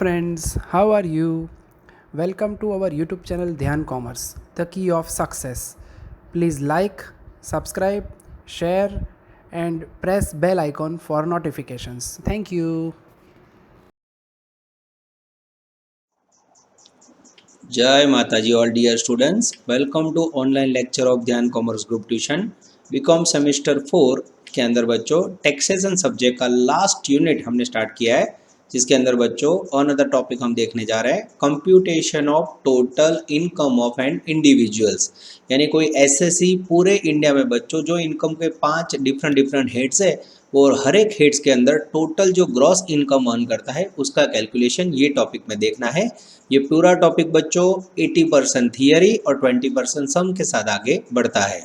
Friends, how are you? Welcome to our YouTube channel Dhyan Commerce, the key of success. Please like, subscribe, share, and press bell icon for notifications. Thank you. जय Mata ji all dear students, welcome to online lecture of Dhyan commerce group tuition BCom semester 4 के अंदर बच्चों taxation subject का last unit हमने start किया है, जिसके अंदर बच्चों अनदर टॉपिक हम देखने जा रहे हैं computation of total income of an individuals. यानी कोई एसएससी पूरे इंडिया में बच्चों जो इनकम के 5 डिफरेंट हेड्स है और हर एक हेड्स के अंदर टोटल जो ग्रॉस इनकम अर्न करता है उसका कैलकुलेशन ये टॉपिक में देखना है। ये पूरा टॉपिक बच्चों 80% थियरी और 20% सम के साथ आगे बढ़ता है।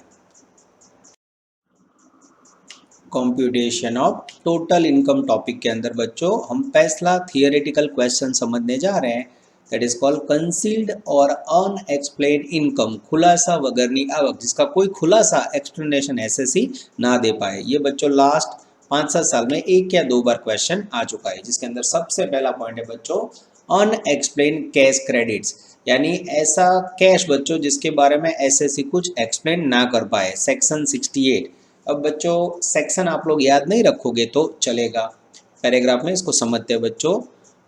Computation of total income topic के अंदर बच्चों हम पहला थियोरेटिकल क्वेश्चन समझने जा रहे हैं, दैट इज कॉल्ड कंसील्ड और अनएक्सप्लेन्ड इनकम, खुलासा वगरनी आवक, जिसका कोई खुलासा एक्सप्लेनेशन एसएससी ना दे पाए। ये बच्चों लास्ट 5-7 साल में 1 या 2 बार क्वेश्चन आ चुका है, जिसके अंदर सबसे पहला पॉइंट है बच्चों अनएक्सप्लेन कैश क्रेडिट्स, यानी ऐसा कैश बच्चों जिसके बारे में एसएससी कुछ एक्सप्लेन ना कर पाए, सेक्शन 68। अब बच्चों सेक्शन आप लोग याद नहीं रखोगे तो चलेगा, पैराग्राफ में इसको समझते हैं बच्चों।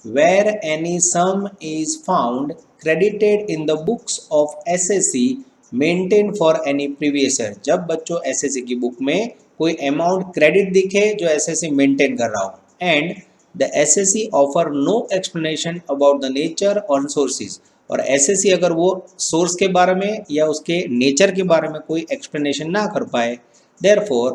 Where any sum is found credited in the books of SSC maintain for any previous year, जब बच्चों एसएससी की बुक में कोई अमाउंट क्रेडिट दिखे जो एसएससी मेंटेन कर रहा हो, and the SSC offer no explanation about the nature और सोर्सेज, और एसएससी अगर वो सोर्स के बारे में या उसके नेचर के बारे में कोई एक्सप्लेनेशन ना कर पाए, therefore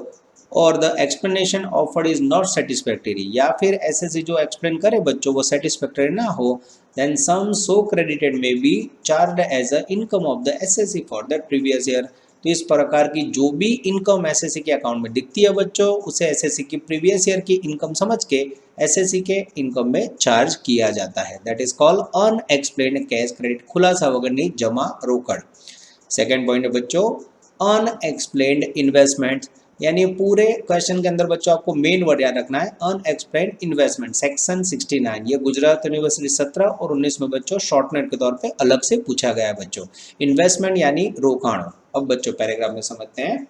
और the explanation offered is not satisfactory, या फिर एसएससी जो एक्सप्लेन करे बच्चों वो सेटिस्फैक्टरी ना हो, then sum so credited may be charged as a income of the SSC for that previous year. तो इस प्रकार की जो भी इनकम एसएससी के अकाउंट में दिखती है बच्चों, उसे एसएससी की प्रीवियस ईयर की इनकम समझ के एसएससी के इनकम में चार्ज किया जाता है, that is called unexplained cash credit, खुलासा वगरनी जमा रोकड़। सेकेंड पॉइंट है बच्चों अनएक्सप्लेन्ड इन्वेस्टमेंट, यानी पूरे क्वेश्चन के अंदर बच्चों आपको मेन वर्ड याद रखना है अनएक्सप्लेन्ड इन्वेस्टमेंट, सेक्शन 69। ये गुजरात यूनिवर्सिटी 17 और 19 में बच्चों शॉर्टनोट के तौर पे अलग से पूछा गया है बच्चों, इन्वेस्टमेंट यानी रोकाण। अब बच्चों पैराग्राफ में समझते हैं।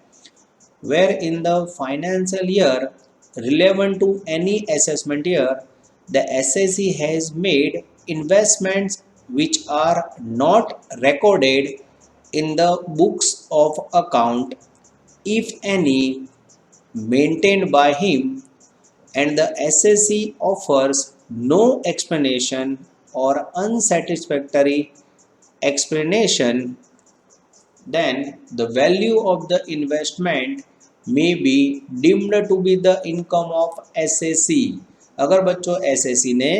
Where in the financial year relevant to any assessment year the SSC has made investments which are not recorded in the books of account, if any, maintained by him, and the SSC offers no explanation or unsatisfactory explanation, then the value of the investment may be deemed to be the income of SSC। अगर बच्चों SSC ने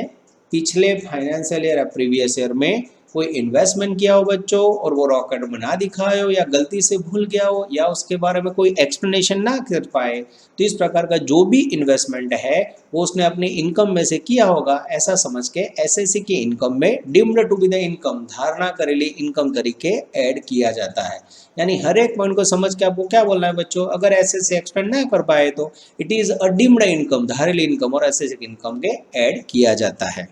पिछले financial year या previous year में कोई investment किया हो बच्चों और वो रॉकेट में ना दिखाया हो या गलती से भूल गया हो या उसके बारे में कोई एक्सप्लेनेशन ना कर पाए, तो इस प्रकार का जो भी इन्वेस्टमेंट है वो उसने अपनी इनकम में से किया होगा, ऐसा समझ के एसएससी की इनकम में deemed to be the income, धारणा करेली इनकम तरीके ऐड किया जाता है। यानी हर एक पॉइंट को समझ के आपको क्या बोलना है बच्चों, अगर एसएससी एक्सप्लेन ना कर पाए तो it is a deemed income, धारेली इनकम और एसएससी की इनकम के ऐड किया जाता है।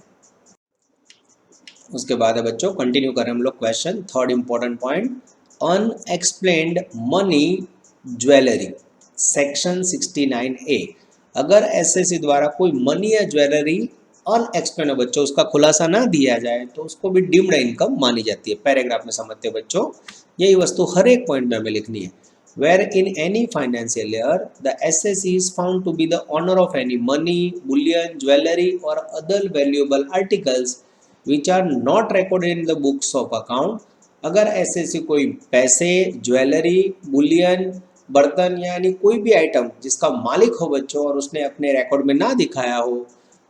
उसके बाद है बच्चों कंटिन्यू करें हम लोग question, third important point unexplained money jewellery, section 69A। अगर एसएससी द्वारा कोई मनी या ज्वेलरी अनएक्सप्लेन है बच्चों, उसका खुलासा ना दिया जाए तो उसको भी डिम्ड इनकम मानी जाती है। पैराग्राफ में समझते हैं बच्चों, यही वस्तु हर एक पॉइंट में हमें लिखनी है। Where in any financial year the SSC is found to be the owner of any money, bullion, jewelry or other valuable articles which are not recorded in the books of account। अगर SSC कोई पैसे, jewellery, Boolean, बर्तन यानी कोई भी item जिसका मालिक हो बच्चों और उसने अपने रिकॉर्ड में ना दिखाया हो,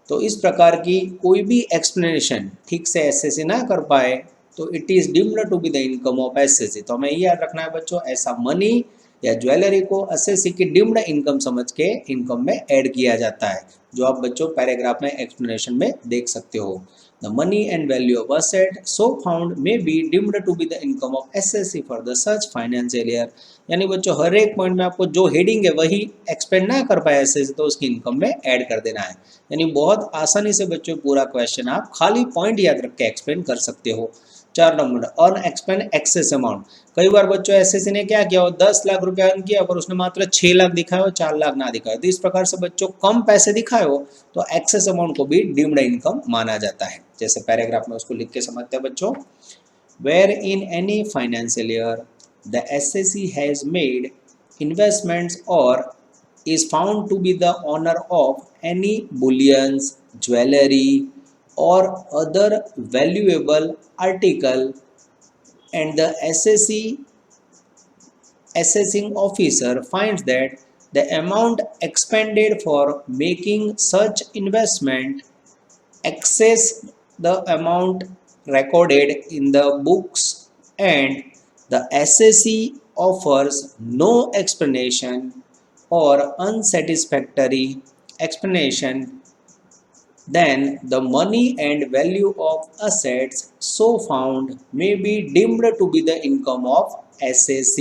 तो इस प्रकार की कोई भी एक्सप्लेनेशन ठीक से एसएससी ना कर पाए तो it is deemed to be the income of SSC. तो हमें ये याद रखना है बच्चों, ऐसा मनी या ज्वेलरी को एसएससी की डिम्ड इनकम समझ के इनकम में ऐड किया जाता है, जो आप बच्चों पैराग्राफ में एक्सप्लेनेशन में देख सकते हो। The money and value of asset so found may be deemed to be the income of SSC for the such financial year. यानी बच्चों हर एक पॉइंट में आपको जो हेडिंग है वही एक्सपेंड ना कर पाए एसएससी तो उसकी इनकम में ऐड कर देना है। यानी बहुत आसानी से बच्चों पूरा क्वेश्चन आप खाली पॉइंट याद रख के एक्सप्लेन कर सकते हो। 4 नंबर अनएक्सपेंड एक्सेस अमाउंट। कई बार बच्चों एसएससी ने क्या किया हो 10 लाख रुपया अर्न किया पर उसने मात्र 6 लाख दिखाया हो 4 लाख ना दिखाया, तो इस प्रकार से बच्चों कम पैसे दिखाए हो तो एक्सेस अमाउंट को भी डीम्ड इनकम माना जाता है। जैसे पैराग्राफ में उसको लिख के समझते हैं बच्चों, where in any financial year the SSC has made investments और is found to be the owner of any bullions, jewelry or other valuable article, and the assessing officer finds that the amount expended for making such investment excess the amount recorded in the books, and the assessee offers no explanation or unsatisfactory explanation, then the money and value of assets so found may be deemed to be the income of SAC।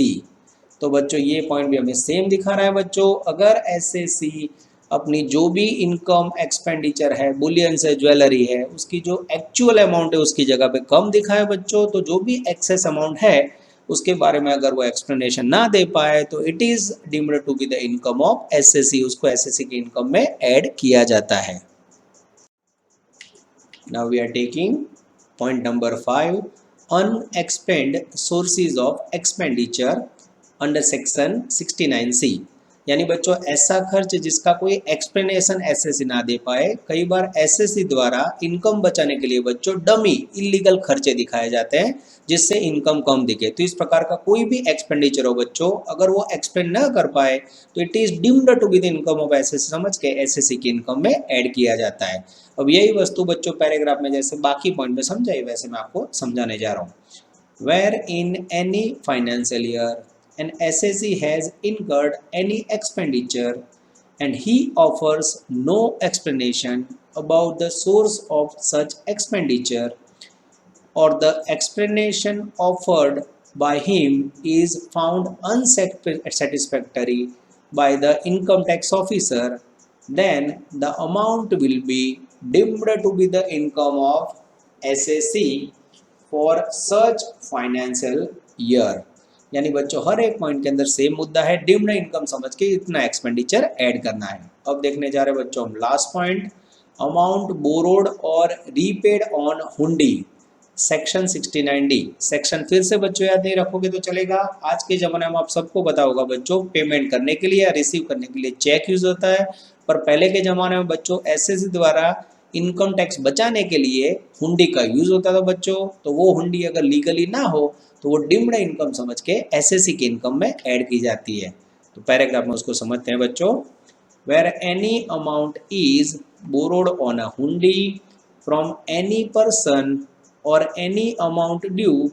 तो बच्चों ये point भी हमें same दिखा रहा है बच्चों, अगर SAC अपनी जो भी इनकम एक्सपेंडिचर है, बुलियन से ज्वेलरी है, उसकी जो एक्चुअल अमाउंट है उसकी जगह पे कम दिखा है बच्चों, तो जो भी एक्सेस अमाउंट है उसके बारे में अगर वो एक्सप्लेनेशन ना दे पाए तो it is deemed to be the income of SSC, उसको एसएससी की इनकम में ऐड किया जाता है। Now we are taking point number 5, unexpended sources of expenditure under section 69C। यानी बच्चों ऐसा खर्च जिसका कोई एक्सप्लेनेशन एसएससी ना दे पाए। कई बार एसएससी द्वारा इनकम बचाने के लिए बच्चों डमी इलीगल खर्चे दिखाए जाते हैं जिससे इनकम कम दिखे। तो इस प्रकार का कोई भी एक्सपेंडिचर हो बच्चों, अगर वो एक्सपेंड ना कर पाए तो it is deemed to be the income of SSC समझ के एसएससी की इनकम में ऐड किया जाता है। अब यही वस्तु बच्चों पैराग्राफ में जैसे बाकी पॉइंट में समझाई वैसे मैं आपको समझाने जा रहा हूँ। Where in any financial year an SSC has incurred any expenditure and he offers no explanation about the source of such expenditure, or the explanation offered by him is found unsatisfactory by the income tax officer, then the amount will be deemed to be the income of SSC for such financial year। यानी बच्चों हर एक point के अंदर same मुद्दा है, deemed income समझ के इतना एक्सपेंडिचर ऐड करना है। अब देखने जा रहे हैं बच्चों हम लास्ट पॉइंट, अमाउंट बोरोड और रीपेड ऑन हुंडी, सेक्शन 69D। सेक्शन फिर से बच्चों याद नहीं रखोगे तो चलेगा। आज के ज़माने में आप सबको पता होगा बच्चों, पेमेंट करने के लिए या रिसीव करने के लिए चेक यूज होता है, पर पहले के ज़माने में बच्चों एसएससी द्वारा इनकम टैक्स बचाने के लिए हुंडी का यूज होता था बच्चों। तो वो हुंडी अगर लीगली ना हो तो वो डिम्ड इनकम समझ के एसएससी की इनकम में ऐड की जाती है। तो पैराग्राफ में उसको समझते हैं बच्चों, where any amount is borrowed on a hundi from any person or any amount due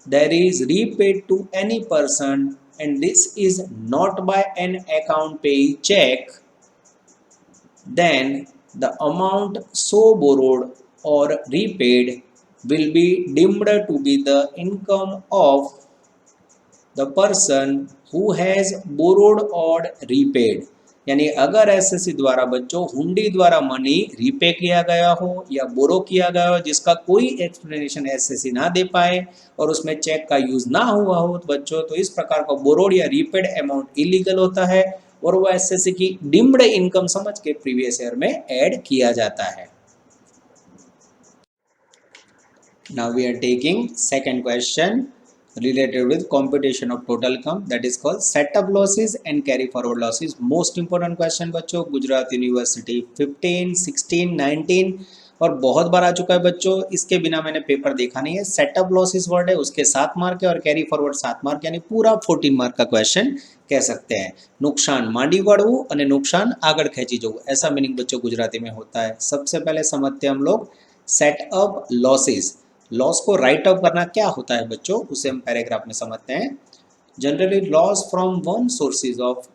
there is repaid to any person and this is not by an account payee check, then the amount so borrowed or repaid will be deemed to be the income of the person who has borrowed or repaid। यानी अगर SSC द्वारा बच्चों हुंडी द्वारा money repay किया गया हो या बोरो किया गया हो जिसका कोई एक्सप्लेनेशन एसएससी ना दे पाए और उसमें चेक का यूज ना हुआ हो तो बच्चों तो इस प्रकार का बोरोड या रीपेड अमाउंट इलीगल होता है और वो एसएससी की डिम्ड इनकम समझ के प्रीवियस ईयर में ऐड किया जाता है। Now we are taking second question related with computation of total income, that is called setup losses and carry forward losses। most important question बच्चों, गुजरात यूनिवर्सिटी 15, 16, 19 और बहुत बार आ चुका है बच्चों, इसके बिना मैंने पेपर देखा नहीं है। सेटअप लॉसेस वर्ड है उसके 7 मार्क है और कैरी फॉरवर्ड 7 मार्क, यानी पूरा 14 मार्क का क्वेश्चन कह सकते हैं। नुकसान मांडी वाड़ू और नुकसान आगड़ खेची जो, ऐसा मीनिंग बच्चों गुजराती में होता है। सबसे पहले समझते हैं हम लोग सेटअप लॉसेस। लॉस को राइट अप करना क्या होता है बच्चों, उसे हम पैराग्राफ में समझते हैं। Generally loss from one sources of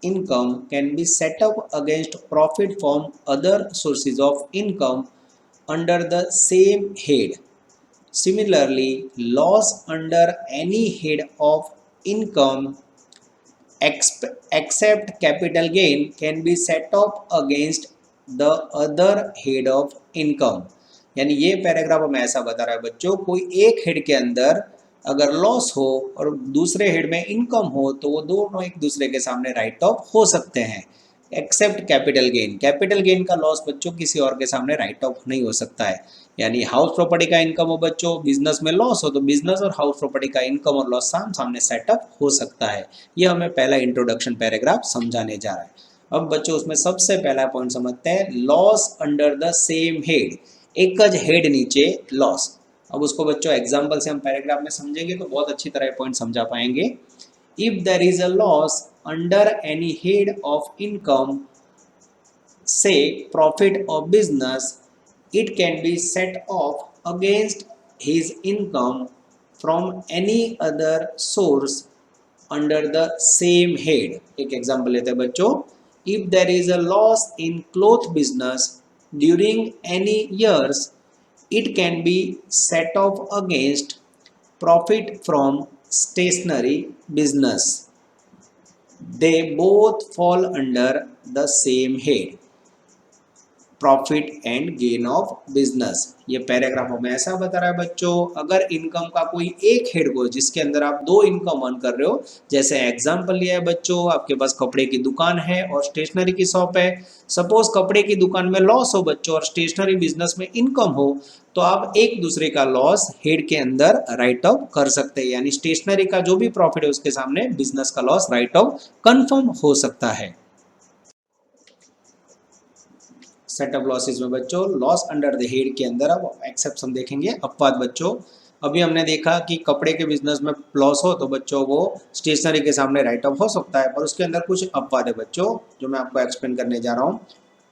income can be set up against profit from other sources of income under the same head. Similarly, loss under any head of income except capital gain can be set off against the other head of income. यानी ये paragraph हमें ऐसा बता रहा है बच्चों, कोई एक हेड के अंदर अगर लॉस हो और दूसरे हेड में इनकम हो तो वो दोनों एक दूसरे के सामने राइट ऑफ हो सकते हैं, except capital gain. Capital gain का लॉस बच्चों किसी और के सामने राइट ऑफ नहीं हो सकता है। यानी हाउस प्रॉपर्टी का इनकम हो बच्चों, बिजनेस में लॉस हो तो बिजनेस और हाउस प्रॉपर्टी का इनकम और लॉस सामने सेटअप हो सकता है। ये हमें पहला इंट्रोडक्शन पैराग्राफ समझाने जा रहा है। अब बच्चों उसमें सबसे पहला पॉइंट समझते हैं, loss under the same head, एक ज हेड नीचे लॉस। अब उसको बच्चों एग्जाम्पल से हम पैराग्राफ में समझेंगे तो बहुत अच्छी तरह पॉइंट समझा पाएंगे। If there is a loss under any head of income, say profit of business, it can be set off against his income from any other source under the same head. एक example लेते हैं बच्चों, if there is a loss in cloth business during any years, it can be set off against profit from stationery business. They both fall under the same head, profit and gain of business. ये paragraph हमें ऐसा बता रहा है बच्चों, अगर income का कोई एक हेड हो जिसके अंदर आप दो इनकम अर्न कर रहे हो, जैसे एग्जांपल लिया है बच्चों, आपके पास कपड़े की दुकान है और स्टेशनरी की शॉप है। सपोज कपड़े की दुकान में लॉस हो बच्चों और स्टेशनरी बिजनेस में इनकम हो, तो आप एक दूसरे का लॉस हेड के अंदर राइट ऑफ कर सकते हैं। यानी स्टेशनरी का जो भी प्रॉफिट है उसके सामने बिजनेस का लॉस राइट ऑफ कंफर्म हो सकता है। सेट ऑफ लॉसेज में बच्चों लॉस अंडर द हेड के अंदर अब एक्सेप्शन देखेंगे, अपवाद बच्चों। अभी हमने देखा कि कपड़े के बिजनेस में लॉस हो तो बच्चों वो स्टेशनरी के सामने राइट ऑफ हो सकता है, पर उसके अंदर कुछ अपवाद है बच्चों जो मैं आपको एक्सप्लेन करने जा रहा हूँ।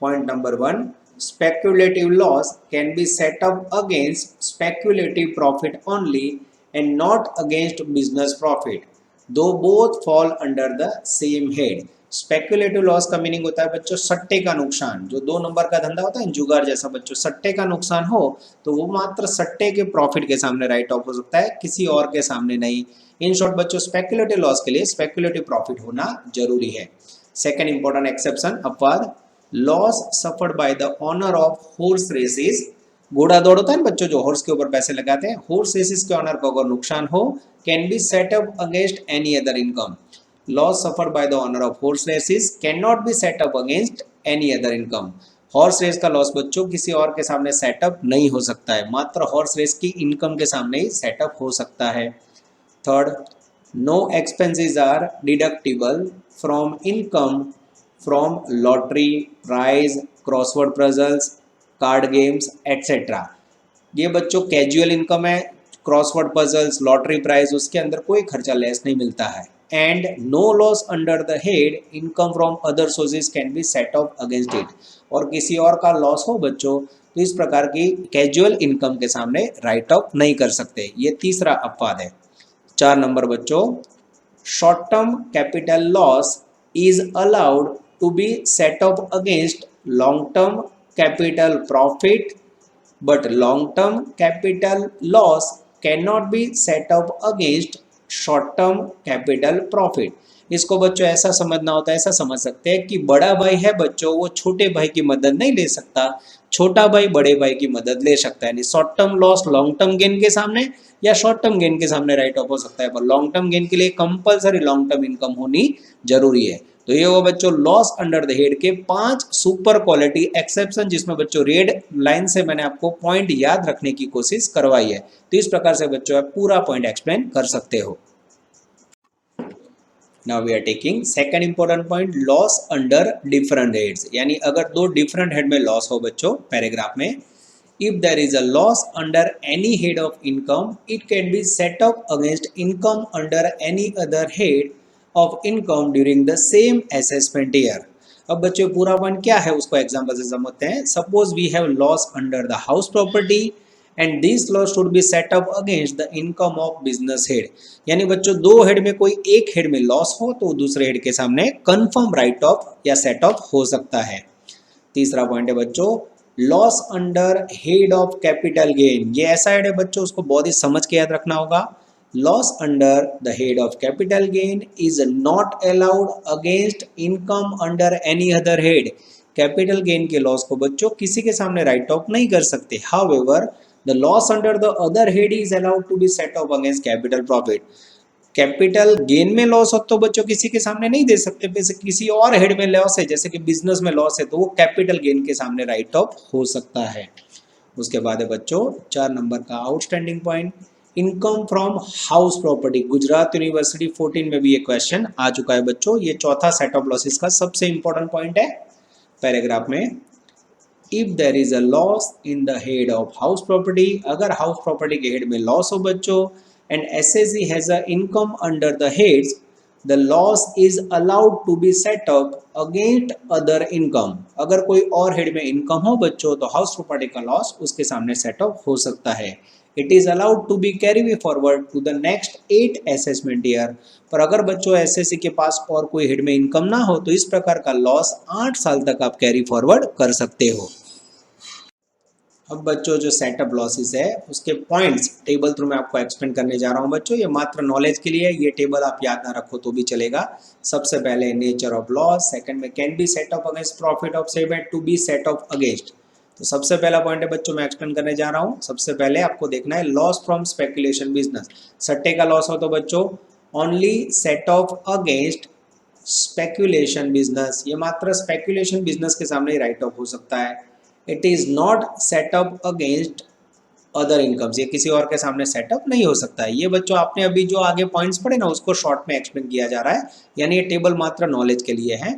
Point number 1, speculative loss can be set up against speculative profit only and not against business profit, though both fall under the same head. Speculative loss का मीनिंग होता है बच्चों सट्टे का नुकसान, जो 2 नंबर का धंधा होता है जुगाड़ जैसा बच्चों, सट्टे का नुकसान हो तो वो मात्र सट्टे के प्रॉफिट के सामने राइट ऑफ हो सकता है, किसी और के सामने नहीं। इन शॉर्ट बच्चों स्पेक्युलेटिव लॉस के लिए स्पेक्युलेटिव प्रॉफिट होना जरूरी है। सेकंड इंपॉर्टेंट एक्सेप्शन, अपवाद, loss suffered by the owner of horse races, घोड़ा दौड़ होता है ना बच्चों जो हॉर्स के ऊपर पैसे लगाते हैं, हॉर्स रेसेस के ओनर को अगर नुकसान हो, can be set up against any other income. Loss suffered by the owner of horse races cannot be set up against any other income. Horse race का लॉस बच्चों किसी और के सामने सेटअप नहीं हो सकता है, मात्र हॉर्स रेस की इनकम के सामने ही सेटअप हो सकता है। Third, no expenses are deductible from income from lottery, prize, crossword puzzles, card games et cetera. ये बच्चों कैजुअल इनकम है, क्रॉसवर्ड पजल्स, लॉटरी प्राइज, उसके अंदर कोई खर्चा लेस नहीं मिलता है। And no loss under the head income from other sources can be set off against it. और किसी और का लॉस हो बच्चों तो इस प्रकार की कैजुअल इनकम के सामने राइट ऑफ नहीं कर सकते। ये तीसरा अपवाद है। 4 नंबर बच्चों, short term capital loss is allowed to be set off against long term capital profit, but long term capital loss can not be set off against short term capital profit. इसको बच्चों ऐसा समझना होता है, ऐसा समझ सकते हैं कि बड़ा भाई है बच्चों वो छोटे भाई की मदद नहीं ले सकता, छोटा भाई बड़े भाई की मदद ले सकता है। यानी short term loss long term gain के सामने या शॉर्ट टर्म गेन के सामने राइट ऑफ हो सकता है, पर लॉन्ग टर्म गेन के लिए कंपलसरी लॉन्ग टर्म इनकम होनी जरूरी है। तो ये वो बच्चों लॉस अंडर द हेड के 5 सुपर क्वालिटी एक्सेप्शन, जिसमें बच्चों रेड लाइन से मैंने आपको पॉइंट याद रखने की कोशिश करवाई है। तो इस प्रकार से बच्चों आप पूरा पॉइंट एक्सप्लेन कर सकते हो। Now we are taking second important point, loss under different heads. यानी अगर 2 डिफरेंट हेड में लॉस हो बच्चों पैराग्राफ में, if there is a loss under any head of income, it can be set up against income under any other head of income during the same assessment year. अब बच्चों पूरा point क्या है उसको example से समझते हैं। Suppose we have loss under the house property and this loss should be set up against the income of business head. यानी बच्चों 2 हेड में कोई एक हेड में लॉस हो तो दूसरे हेड के सामने कंफर्म राइट ऑफ या सेट ऑफ हो सकता है। तीसरा पॉइंट है बच्चों, loss under head of capital gain, ये ऐसा हेड है बच्चों, उसको बहुत ही समझ के याद रखना होगा। Loss under the head of capital gain is not allowed against income under any other head. Capital gain के लॉस को बच्चों किसी के सामने राइट ऑफ नहीं कर सकते। However the loss under the other head is allowed to be set off against capital profit. Capital gain में लॉस हो तो बच्चों किसी के सामने नहीं दे सकते, जैसे किसी और हेड में लॉस है, जैसे कि बिजनेस में लॉस है, तो वो कैपिटल गेन के सामने राइट ऑफ हो सकता है। उसके बाद है बच्चों 4 नंबर का outstanding point, income from house property. Gujarat university 14 में भी ये क्वेश्चन आ चुका है बच्चों। ये चौथा सेट ऑफ लॉसेस का सबसे इंपॉर्टेंट पॉइंट है पैराग्राफ में। If there is a loss in the head of house property, अगर हाउस प्रॉपर्टी के हेड में लॉस हो बच्चों, and SSC has a income under the heads, the loss is allowed to be set up against other income. अगर कोई और head में income हो बच्चों तो हाउस प्रॉपर्टी का लॉस उसके सामने सेट अप हो सकता है। It is allowed to be carry forward to the next 8 assessment year. पर अगर बच्चों एसएससी के पास और कोई हेड में इनकम ना हो तो इस प्रकार का लॉस 8 साल तक आप कैरी फॉरवर्ड कर सकते हो। अब बच्चों जो सेटअप लॉसेस है उसके पॉइंट्स टेबल थ्रू मैं आपको एक्सप्लेन करने जा रहा हूं बच्चों। ये मात्र नॉलेज के लिए, ये टेबल आप याद ना रखो तो भी चलेगा। सबसे पहले नेचर ऑफ लॉस, सेकंड में can be set off against profit of segment to be set off against. तो सबसे पहला पॉइंट है बच्चों मैं एक्सप्लेन करने जा रहा हूँ। सबसे पहले आपको देखना है लॉस फ्रॉम स्पेकुलेशन बिजनेस। सट्टे का लॉस हो तो बच्चों only set off against speculation business, ये मात्र स्पेकुलेशन बिजनेस के सामने ही राइट ऑफ हो सकता है। It is not set up against other incomes, ये किसी और के सामने सेटअप नहीं हो सकता है। ये बच्चों आपने अभी जो आगे पॉइंट्स पढ़े ना उसको शॉर्ट में एक्सप्लेन किया जा रहा है, यानी ये टेबल मात्र नॉलेज के लिए है।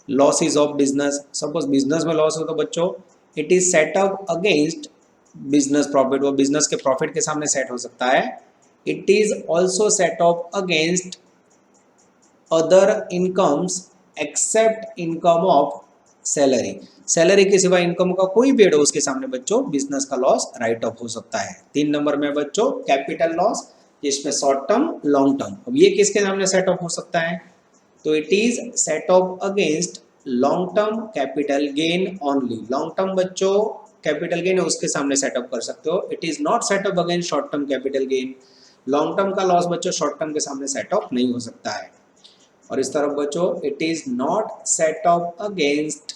Losses of business, suppose business में लॉस हो तो बच्चों it is set up against business profit, वो बिजनेस के प्रॉफिट के सामने सेट हो सकता है। It is also set off against other incomes except income of salary, salary के सिवा इनकम का कोई भी हेड हो उसके सामने बच्चों बिजनेस का लॉस राइट ऑफ हो सकता है। 3 नंबर में बच्चों कैपिटल लॉस, जिसमें शॉर्ट टर्म लॉन्ग टर्म। अब ये किसके सामने सेट ऑफ हो सकता है, तो it is set off against long term capital gain only. Long term बच्चों कैपिटल गेन है उसके सामने सेटअप कर सकते हो। It is not set off against short term capital gain. Long term का लॉस बच्चों शॉर्ट टर्म के सामने सेट ऑफ नहीं हो सकता है। और इस तरफ बच्चों it is not set off against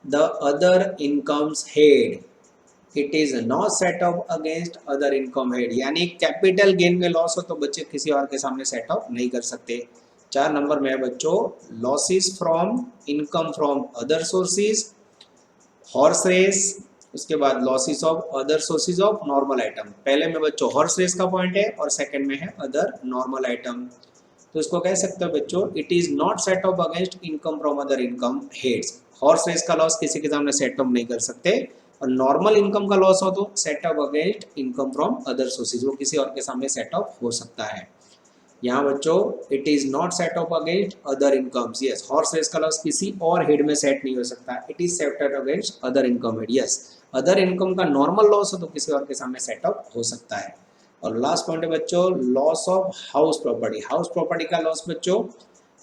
the other incomes head, it is not set off against other income head, यानी कैपिटल गेन में लॉस हो तो बच्चे किसी और के सामने सेट ऑफ नहीं कर सकते। 4 नंबर में है बच्चों losses from income from other sources, horse race, उसके बाद losses of other sources of normal item. पहले में बच्चों हॉर्स रेस का पॉइंट है और सेकंड में है अदर नॉर्मल आइटम। तो इसको कह सकते हो बच्चों it is not set off against income from other income heads. Horse race का लॉस किसी के सामने सेट ऑफ नहीं कर सकते, और नॉर्मल इनकम का लॉस हो तो set off against income from other sources, वो किसी और के सामने सेट ऑफ हो सकता है। यहाँ बच्चों it is not set off against other incomes, yes horse race का लॉस किसी और हेड में सेट नहीं हो सकता, it is set off against other income head. Yes other income का नॉर्मल लॉस हो तो किसी और के सामने सेट ऑफ हो सकता है। और लास्ट पॉइंट है बच्चों loss of house property. House property का लॉस बच्चों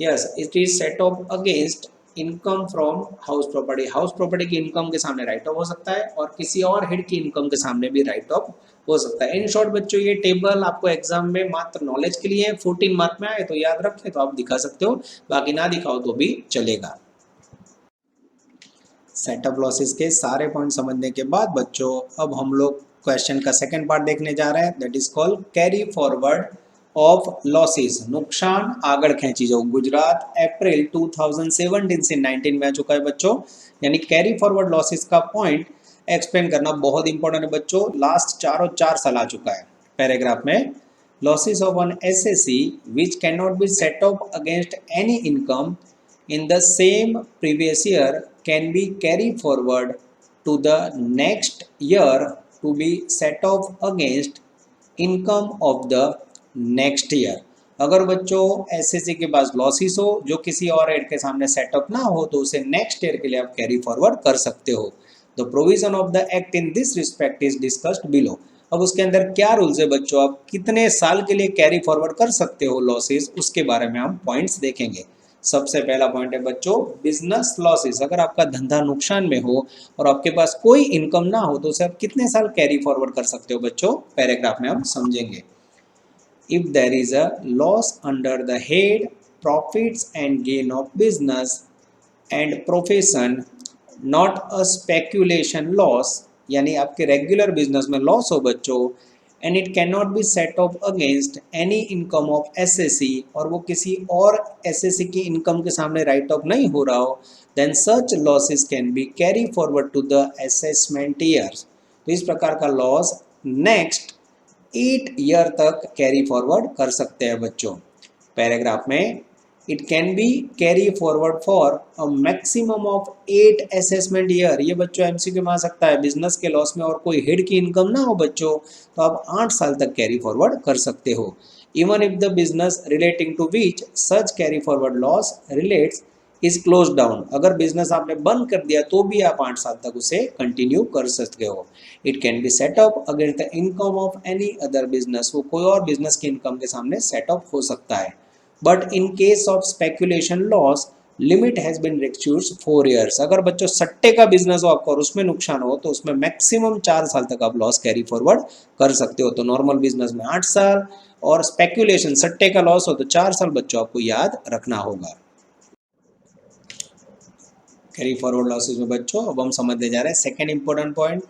yes it is set off against income from house property. House property की इनकम के सामने राइट ऑफ हो सकता है और किसी और हेड की इनकम के सामने भी राइट ऑफ हो सकता है। इन शॉर्ट बच्चों ये टेबल आपको एग्जाम में मात्र नॉलेज के लिए 14 मार्क में आए तो याद रखें तो आप दिखा सकते हो, बाकी ना दिखाओ तो भी चलेगा। सेटअप लॉसेस के सारे पॉइंट समझने के बाद बच्चों अब हम लोग क्वेश्चन का सेकंड पार्ट देखने जा रहे हैं, that is called carry forward of losses. नुकसान आगड़ खेची जाओ। गुजरात अप्रैल 2017 से 19 में आ चुका है बच्चों, यानी कैरी फॉरवर्ड लॉसेस का पॉइंट एक्सप्लेन करना बहुत इंपॉर्टेंट है बच्चों। लास्ट 4 साल आ चुका है। पैराग्राफ में losses of an SSC which can not be set off against any income in the same previous year can be carried forward to the next year to be set off against income of the next year। अगर बच्चों SSC के पास losses हो जो किसी और head के सामने setup ना हो तो उसे नेक्स्ट ईयर के लिए आप कैरी फॉरवर्ड कर सकते हो। The provision of the act in this respect is discussed below. अब उसके अंदर क्या रूल्स है बच्चों, आप कितने साल के लिए कैरी फॉरवर्ड कर सकते हो लॉसेस, उसके बारे में हम पॉइंट्स देखेंगे। सबसे पहला पॉइंट है बच्चों बिजनेस लॉसेस। अगर आपका धंधा नुकसान में हो और आपके पास कोई इनकम ना हो तो उसे आप कितने साल कैरी फॉरवर्ड कर सकते हो बच्चों, पैराग्राफ में हम समझेंगे। If there is a loss under the head profits and gain of business and profession, not a speculation loss, यानी आपके रेगुलर बिजनेस में लॉस हो बच्चों, and it can not be set off against any income of SSC, और वो किसी और SSC की इनकम के सामने राइट ऑफ नहीं हो रहा हो, then such losses can be carry forward to the assessment years. तो इस प्रकार का लॉस नेक्स्ट 8 ईयर तक कैरी फॉरवर्ड कर सकते हैं बच्चों। पैराग्राफ में it can be carry forward for a maximum of 8 assessment year. ये बच्चों एमसीक्यू में आ सकता है, बिजनेस के लॉस में और कोई हेड की इनकम ना हो बच्चों तो आप 8 साल तक कैरी फॉरवर्ड कर सकते हो। Even if the business relating to which such carry forward loss relates is close down, अगर बिजनेस आपने बंद कर दिया तो भी आप 8 साल तक उसे कंटिन्यू कर सकते हो। It can be set up against the income of any other business, वो कोई और बिजनेस की इनकम के सामने सेटअप हो सकता है। But in case of speculation loss limit has been reduced 4 years. अगर बच्चों सट्टे का बिजनेस हो आपका और उसमें नुकसान हो तो उसमें मैक्सिमम 4 साल तक आप लॉस कैरी फॉरवर्ड कर सकते हो। तो नॉर्मल बिजनेस में 8 साल और स्पेकुलेशन सट्टे का लॉस हो तो 4 साल बच्चों आपको याद रखना होगा। कैरी फॉरवर्ड लॉसेज में बच्चों अब हम समझने जा रहे हैं second important point,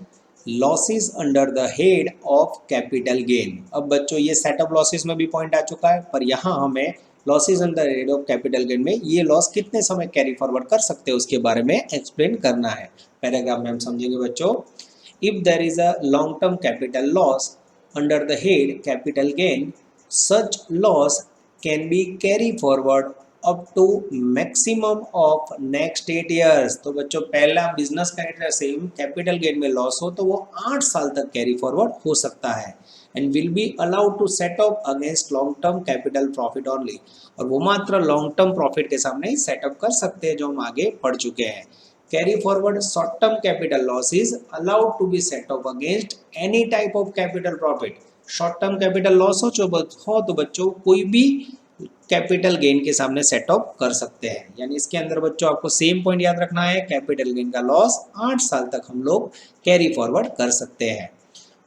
losses under the head of capital gain. अब बच्चों ये सेटअप लॉसेज में भी पॉइंट आ चुका है, पर यहाँ हमें losses under head of capital gain में ये लॉस कितने समय कैरी फॉरवर्ड कर सकते हैं उसके बारे में एक्सप्लेन करना है। पैराग्राफ में हम समझेंगे बच्चों। If there is a long term capital loss under the head capital gain, such loss can be carry forward up to maximum of next 8 years. तो बच्चों पहला बिजनेस का सेम कैपिटल गेन में लॉस हो तो वो 8 साल तक कैरी फॉरवर्ड हो सकता है, and will be allowed to set up against long term capital profit only, और वो मात्र लॉन्ग टर्म प्रॉफिट के सामने ही सेटअप कर सकते हैं जो हम आगे पढ़ चुके हैं। Carry forward short term capital loss is allowed to be set up against any type of capital profit. Short term capital loss हो तो बच्चों कोई भी कैपिटल गेन के सामने सेट अप कर सकते हैं। यानी इसके अंदर बच्चों आपको सेम पॉइंट याद रखना है, कैपिटल गेन का लॉस 8 साल तक हम लोग कैरी फॉरवर्ड कर सकते हैं।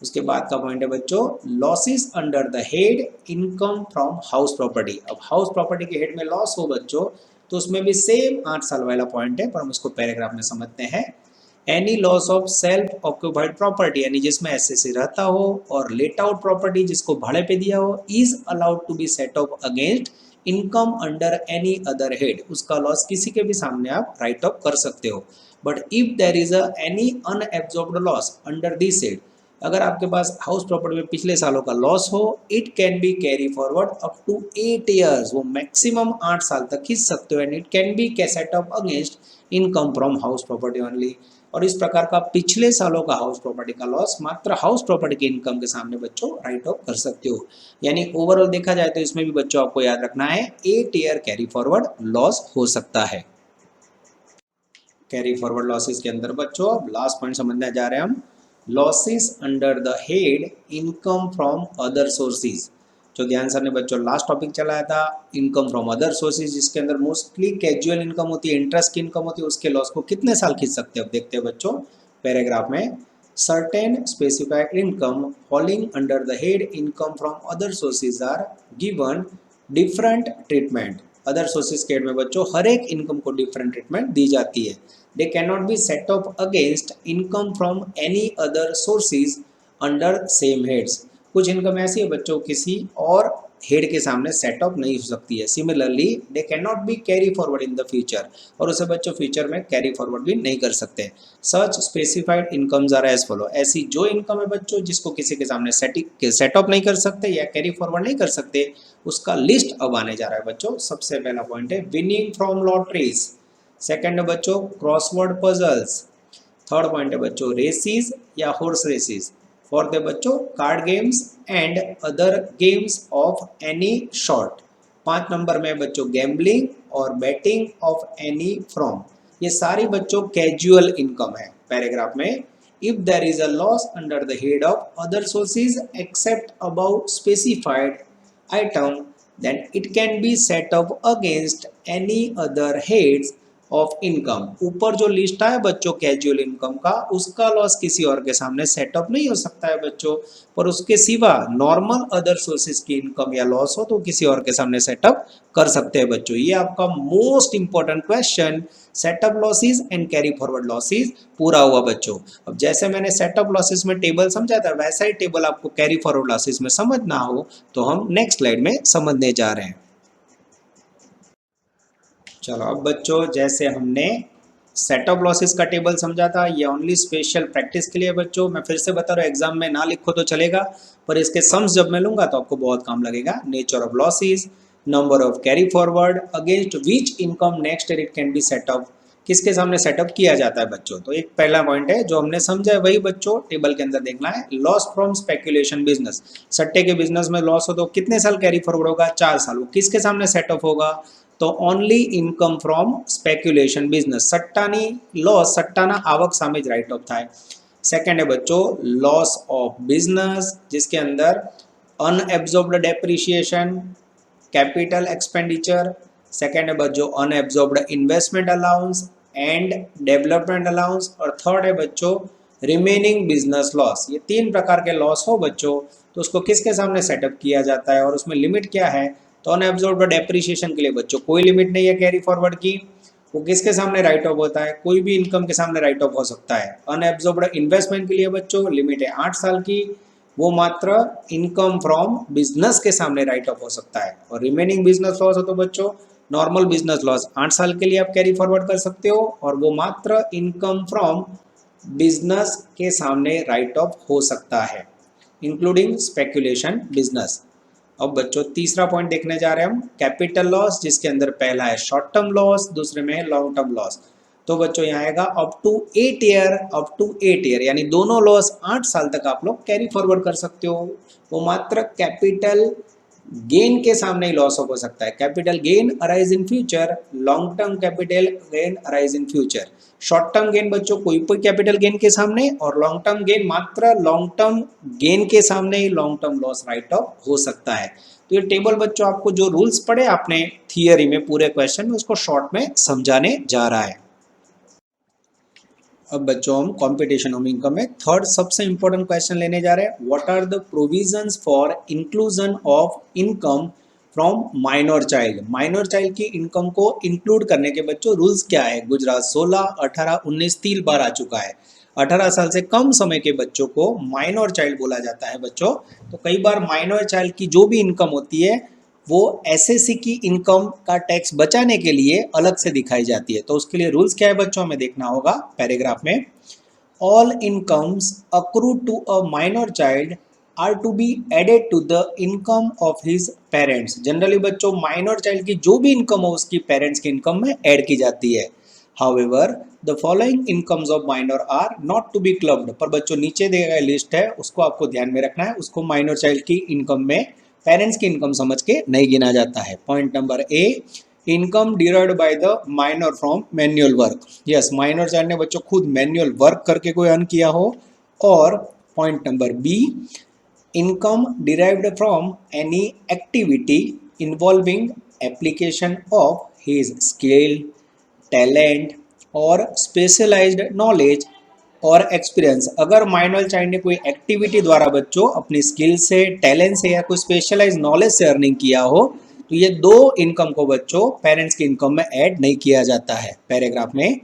उसके बाद का पॉइंट है बच्चों losses under the head income from house property. अब हाउस प्रॉपर्टी के हेड में लॉस हो बच्चों तो उसमें भी सेम 8 साल वाला पॉइंट है, पर हम उसको पैराग्राफ में समझते हैं। Any loss of self occupied property, यानी जिसमें एसएससी रहता हो, और लेट आउट प्रॉपर्टी जिसको भाड़े पे दिया हो, is allowed to be set off against income under any other head. उसका लॉस किसी के भी सामने आप राइट ऑफ कर सकते हो। But if there is any unabsorbed loss under this head, अगर आपके पास हाउस प्रॉपर्टी में पिछले सालों का लॉस हो, it can be carry forward up to 8 years, वो मैक्सिमम 8 साल तक खींच सकते हो, and it can be set up against income from house property only. और इस प्रकार का पिछले सालों का हाउस प्रॉपर्टी का लॉस मात्र हाउस प्रॉपर्टी की इनकम के सामने बच्चों राइट ऑफ कर सकते हो। यानी ओवरऑल देखा जाए तो इसमें भी बच्चों आपको याद रखना है 8 ईयर कैरी फॉरवर्ड लॉस हो सकता है। कैरी फॉरवर्ड लॉसेस के अंदर बच्चों अब लास्ट पॉइंट समझने जा रहे हैं हम, losses under the head income from other sources. जो ध्यान सर ने बच्चों लास्ट टॉपिक चलाया था इनकम फ्रॉम अदर सोर्सेज, जिसके अंदर मोस्टली कैजुअल इनकम होती है, इंटरेस्ट की इनकम होती है, उसके लॉस को कितने साल खींच सकते हैं अब देखते हैं बच्चों पैराग्राफ में। Certain specified income falling under the head income from other sources are given different treatment. Other sources के हेड में बच्चों हर एक इनकम को डिफरेंट ट्रीटमेंट दी जाती है। They cannot be set up against income from any other sources under same heads। कुछ income ऐसी है बच्चों किसी और हेड के सामने सेटअप नहीं हो सकती है। Similarly they can not B carry forward in the future, और उसे बच्चों फ्यूचर में कैरी फॉरवर्ड भी नहीं कर सकते। Such specified incomes are as follow, ऐसी जो इनकम है बच्चों जिसको किसी के सामने सेटअप नहीं कर सकते या कैरी फॉरवर्ड नहीं कर सकते, उसका लिस्ट अब आने जा रहा है बच्चों। सबसे पहला पॉइंट है विनिंग फ्रॉम लॉटरीज, सेकंड है बच्चों क्रॉसवर्ड पजल्स, थर्ड पॉइंट है बच्चों रेसिस या हॉर्स रेसिस, फोर्थ है बच्चों card games and other games of any short, 5 number में बच्चों गैम्बलिंग और बैटिंग ऑफ एनी फ्रॉम। ये सारी बच्चों कैजुअल इनकम है। पैराग्राफ में if there is a loss under the head of other sources except about specified item then it can be set up against any other heads of income. ऊपर जो list है बच्चों casual income का, उसका loss किसी और के सामने सेटअप नहीं हो सकता है बच्चों, पर उसके सिवा नॉर्मल अदर सोर्सेज की इनकम या लॉस हो तो किसी और के सामने सेटअप कर सकते हैं बच्चों। ये आपका most important question, setup losses and carry forward losses पूरा हुआ बच्चों। अब जैसे मैंने सेटअप लॉसेज में टेबल समझा था, वैसा ही टेबल आपको कैरी फॉरवर्ड लॉसेज में समझना हो तो हम नेक्स्ट स्लाइड में समझने जा रहे हैं। चलो अब बच्चों, जैसे हमने सेटअप लॉसेस का टेबल समझा था, ये ओनली स्पेशल प्रैक्टिस के लिए बच्चों। मैं फिर से बता रहा हूँ, एग्जाम में ना लिखो तो चलेगा, पर इसके सम्स जब मैं लूंगा तो आपको बहुत काम लगेगा। Nature of losses, number of carry forward, against which income next year it can be set up, किसके सामने सेटअप किया जाता है बच्चों। तो एक पहला पॉइंट है जो हमने समझा है, वही बच्चों टेबल के अंदर देखना है। लॉस फ्रॉम स्पेकुलेशन बिजनेस, सट्टे के बिजनेस में लॉस हो तो कितने साल कैरी फॉरवर्ड होगा, 4 साल। वो किसके सामने सेटअप होगा, तो only income from speculation business, सट्टानी लॉस, सट्टाना आवक सामे ज राइट ऑफ थाय। सेकंड है बच्चों लॉस ऑफ बिजनेस, जिसके अंदर unabsorbed depreciation, capital expenditure. Second है बच्चों unabsorbed investment allowance and development allowance. और थर्ड है बच्चों रिमेनिंग बिजनेस लॉस। ये 3 प्रकार के लॉस हो बच्चों तो उसको किसके सामने सेटअप किया जाता है और उसमें लिमिट क्या है। तो अनएब्जॉर्ब्ड डेप्रिसिएशन के लिए बच्चों कोई लिमिट नहीं है कैरी फॉरवर्ड की, वो किसके सामने राइट ऑफ होता है, कोई भी इनकम के सामने राइट ऑफ हो सकता है। अनएब्जॉर्ब्ड इन्वेस्टमेंट के लिए बच्चों लिमिट है 8 साल की, वो मात्र इनकम फ्रॉम बिजनेस के सामने राइट ऑफ हो सकता है। और रिमेनिंग बिजनेस लॉस हो तो बच्चों नॉर्मल बिजनेस लॉस 8 साल के लिए आप कैरी फॉरवर्ड कर सकते हो, और वो मात्र इनकम फ्रॉम बिजनेस के सामने राइट ऑफ हो सकता है, इंक्लूडिंग स्पेक्यूलेशन बिजनेस। अब बच्चों तीसरा पॉइंट देखने जा रहे हैं हम, कैपिटल लॉस, जिसके अंदर पहला है शॉर्ट टर्म लॉस, दूसरे में लॉन्ग टर्म लॉस। तो बच्चों यहाँ आएगा up to 8 year, up to 8 year यानी दोनों लॉस 8 साल तक आप लोग कैरी फॉरवर्ड कर सकते हो। वो मात्र कैपिटल गेन के सामने ही लॉस हो सकता है। Capital gain arise in future, long term capital gain arise in future. Short term gain बच्चों कोई कोई कैपिटल गेन के सामने, और लॉन्ग टर्म गेन मात्र लॉन्ग टर्म गेन के सामने ही long term loss write off हो सकता है। तो ये टेबल बच्चों आपको जो रूल्स पढ़े आपने थियरी में पूरे क्वेश्चन में, उसको शॉर्ट में समझाने जा रहा है। अब बच्चों हम कंपटीशन ऑफ इनकम में थर्ड सबसे इंपॉर्टेंट क्वेश्चन लेने जा रहे हैं। What are the provisions for inclusion of income from minor child. Minor child की इनकम को इंक्लूड करने के बच्चों रूल्स क्या है। गुजरात 16, 18, 19 3 बार आ चुका है। 18 साल से कम समय के बच्चों को माइनर चाइल्ड बोला जाता है बच्चों। तो कई बार माइनर चाइल्ड की जो भी इनकम होती है वो एसएससी की इनकम का टैक्स बचाने के लिए अलग से दिखाई जाती है। तो उसके लिए रूल्स क्या है बच्चों, हमें देखना होगा पैराग्राफ में। All incomes accrued to a minor child are to be added to the income of his parents. Generally बच्चों माइनर चाइल्ड की जो भी इनकम हो उसकी पेरेंट्स की इनकम में ऐड की जाती है। However the following incomes of minor are not to be clubbed. पर बच्चों नीचे दिए गए लिस्ट है उसको आपको ध्यान में रखना है, उसको माइनर चाइल्ड की इनकम में पेरेंट्स की इनकम समझ के नहीं गिना जाता है। Point number A, income derived by the minor from manual work. Yes, minor child ने बच्चों खुद मैन्युअल वर्क करके कोई अर्न किया हो। और point number B, income derived from any activity involving application of his skill, talent और specialised knowledge और एक्सपीरियंस। अगर माइनर चाइल्ड ने कोई एक्टिविटी द्वारा बच्चों अपनी स्किल से, टैलेंट से या कोई स्पेशलाइज नॉलेज से अर्निंग किया हो तो ये 2 इनकम को बच्चों पेरेंट्स की इनकम में ऐड नहीं किया जाता है। पैराग्राफ में,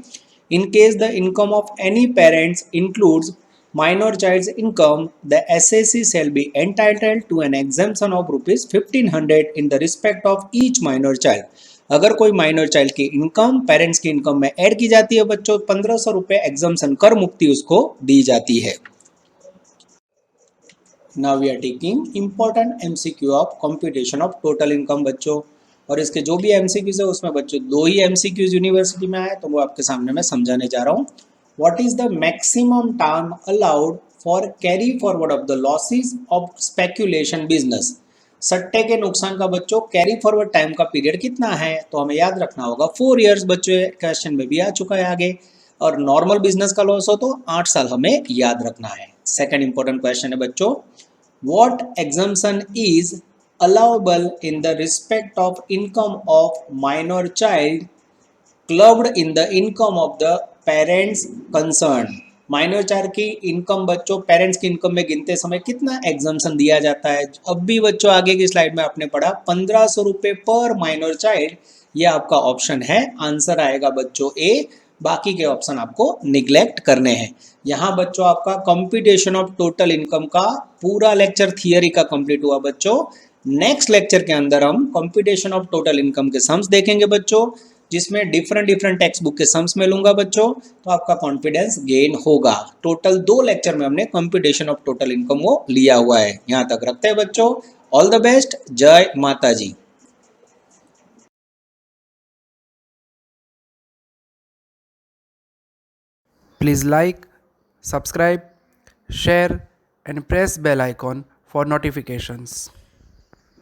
in case the income of any parents includes minor child's income, the assessee shall be entitled to an exemption of ₹1500 in the respect of each minor child. अगर कोई minor child की income parents की income में add की जाती है बच्चों, 1500 रुपए एग्जम्पशन कर मुक्ति उसको दी जाती है। Now we are taking important MCQ of computation of total income बच्चों। और इसके जो भी एमसीक्यूज है उसमें बच्चों 2 ही एमसीक्यूज यूनिवर्सिटी में आए तो वो आपके सामने मैं समझाने जा रहा हूँ। What is the maximum time allowed for carry forward of the losses of speculation business. सट्टे के नुकसान का बच्चों कैरी फॉरवर्ड टाइम का पीरियड कितना है, तो हमें याद रखना होगा 4 इयर्स बच्चों, क्वेश्चन में भी आ चुका है आगे। और नॉर्मल बिजनेस का लॉस हो तो 8 साल हमें याद रखना है। सेकंड इंपॉर्टेंट क्वेश्चन है बच्चों, what exemption is allowable in the respect of income of minor child clubbed in the income of the parents concern. Minor child की इनकम बच्चों पेरेंट्स की इनकम में गिनते समय कितना एग्जाम्शन दिया जाता है? अब भी बच्चों आगे की स्लाइड में आपने पढ़ा 1500 रुपये पर माइनर चाइल्ड, ये आपका ऑप्शन है, आंसर आएगा बच्चों ए। बाकी के ऑप्शन आपको निग्लेक्ट करने हैं। यहाँ बच्चों आपका कंप्यूटेशन ऑफ टोटल इनकम का पूरा लेक्चर थियरी का कंप्लीट हुआ बच्चों। नेक्स्ट लेक्चर के अंदर हम कंप्यूटेशन ऑफ टोटल इनकम के सम्स देखेंगे बच्चों, जिसमें डिफरेंट डिफरेंट टेक्स्ट बुक के सम्स में लूंगा बच्चों, तो आपका कॉन्फिडेंस गेन होगा। टोटल 2 लेक्चर में हमने कंप्यूटेशन ऑफ टोटल इनकम को लिया हुआ है। यहाँ तक रखते हैं बच्चों। All the best. जय माता जी। Please like, subscribe, share and press bell icon for notifications.